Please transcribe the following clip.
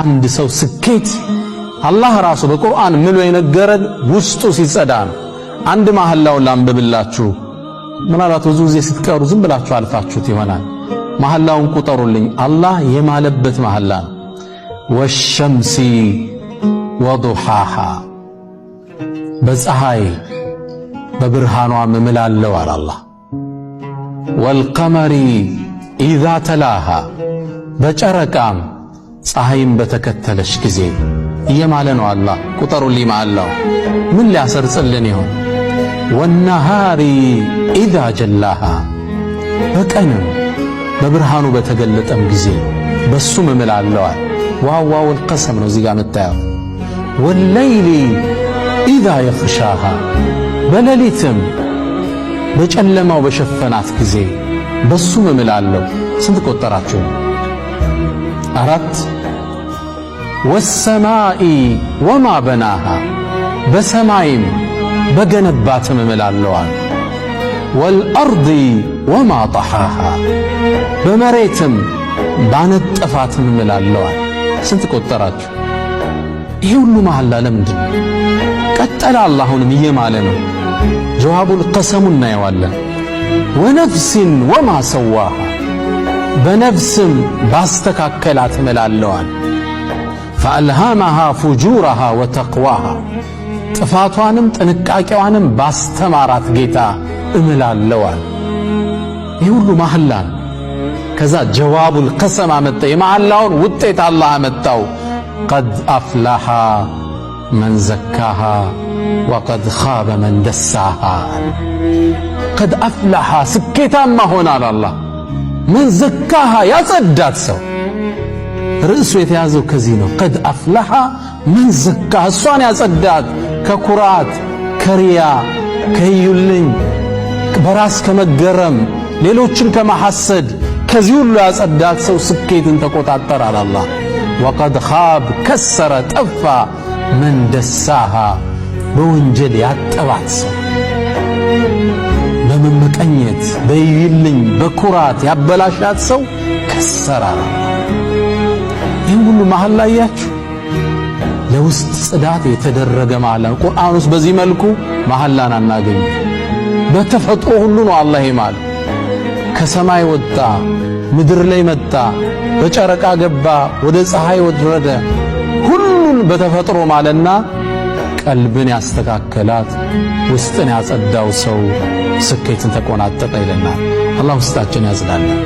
አንድ ሰው ስኬት አላህ ራሱ በቁርአን ምሎ የነገረን ውስጡ ሲጸዳ ነው። አንድ መሐላውን ላንብብላችሁ። ምናልባት ብዙ ጊዜ ስትቀሩ ዝም ብላችሁ አልፋችሁት ይሆናል። መሐላውን ቁጠሩልኝ። አላህ የማለበት መሐላ ነው። ወሸምሲ ወዱሃሃ በፀሐይ በብርሃኗ እምላለሁ አለ አላህ። ወልቀመሪ ኢዛ ተላሃ በጨረቃም ፀሐይም በተከተለች ጊዜ እየማለ ነው አላህ። ቁጠሩልኝ መሐላው ምን ሊያሰርጽልን ይሆን? ወነሃሪ ኢዛ ጀላሃ በቀንም በብርሃኑ በተገለጠም ጊዜ በሱም እምላለሁ አለ። ዋዋውል ቀሰም ነው እዚህ ጋር የምታየው። ወለይሊ ኢዛ የኽሻሃ በሌሊትም በጨለማው በሸፈናት ጊዜ በሱም እምላለሁ። ስንት ቆጠራችሁ? 4 ወሰማኢ ወማ በናሃ በሰማይም በገነባትም እምላለሁ አለ። ወልአርዲ ወማ ጠሓሃ በመሬትም ባነጠፋትም እምላለሁ አለ። ስንት ቆጠራችሁ? ይሄ ሁሉ መሐላ ለምንድን ነው? ቀጠለ አላህ አሁንም እየማለ ነው። ጀዋቡል ቀሰሙ እናየዋለን። ወነፍሲን ወማ ሰዋሃ በነፍስም ባስተካከላት እምላለሁ አለ። ፈአልሃመሃ ፉጁረሃ ወተቅዋሃ ጥፋቷንም ጥንቃቄዋንም ባስተማራት ጌታ እምላለሁ አለ። ይህ ሁሉ መሐላ ነው። ከዛ ጀዋቡል ቀሰም አመጣ። የመሐላውን ውጤት አላህ አመጣው። ቀድ አፍላሃ መን ዘካሃ ወቀድ ኻበ መን ደሳሃ። ቀድ አፍላሃ ስኬታማ ሆናል አላህ። መን ዘካሃ ያጸዳት ሰው ርዕሱ የተያዘው ከዚህ ነው። ቀድ አፍላሃ መን ዘካሃ እሷን ያጸዳት ከኩራት ከሪያ ከዩልኝ በራስ ከመገረም ሌሎችን ከማሐሰድ ከዚህ ሁሉ ያጸዳት ሰው ስኬትን ተቆጣጠራል አላህ። ወቀድ ኻብ ከሰረ ጠፋ መን ደሳሃ በወንጀል ያጠባት ሰው በመመቀኘት በይልኝ በኩራት ያበላሻት ሰው ከሰራ። ይህን ሁሉ መሐላ ያያችሁ ለውስጥ ጽዳት የተደረገ መሐላ። ቁርአን ውስጥ በዚህ መልኩ መሐላን አናገኝ። በተፈጥሮ ሁሉ ነው አላህ ይማል። ከሰማይ ወጣ፣ ምድር ላይ መጣ፣ በጨረቃ ገባ፣ ወደ ፀሐይ ወረደ። ሁሉን በተፈጥሮ ማለና ቀልብን ያስተካከላት ውስጥን ያጸዳው ሰው ስኬትን ተቆናጠጠ ይለናል። አላህ ውስጣችን ያጽዳልን።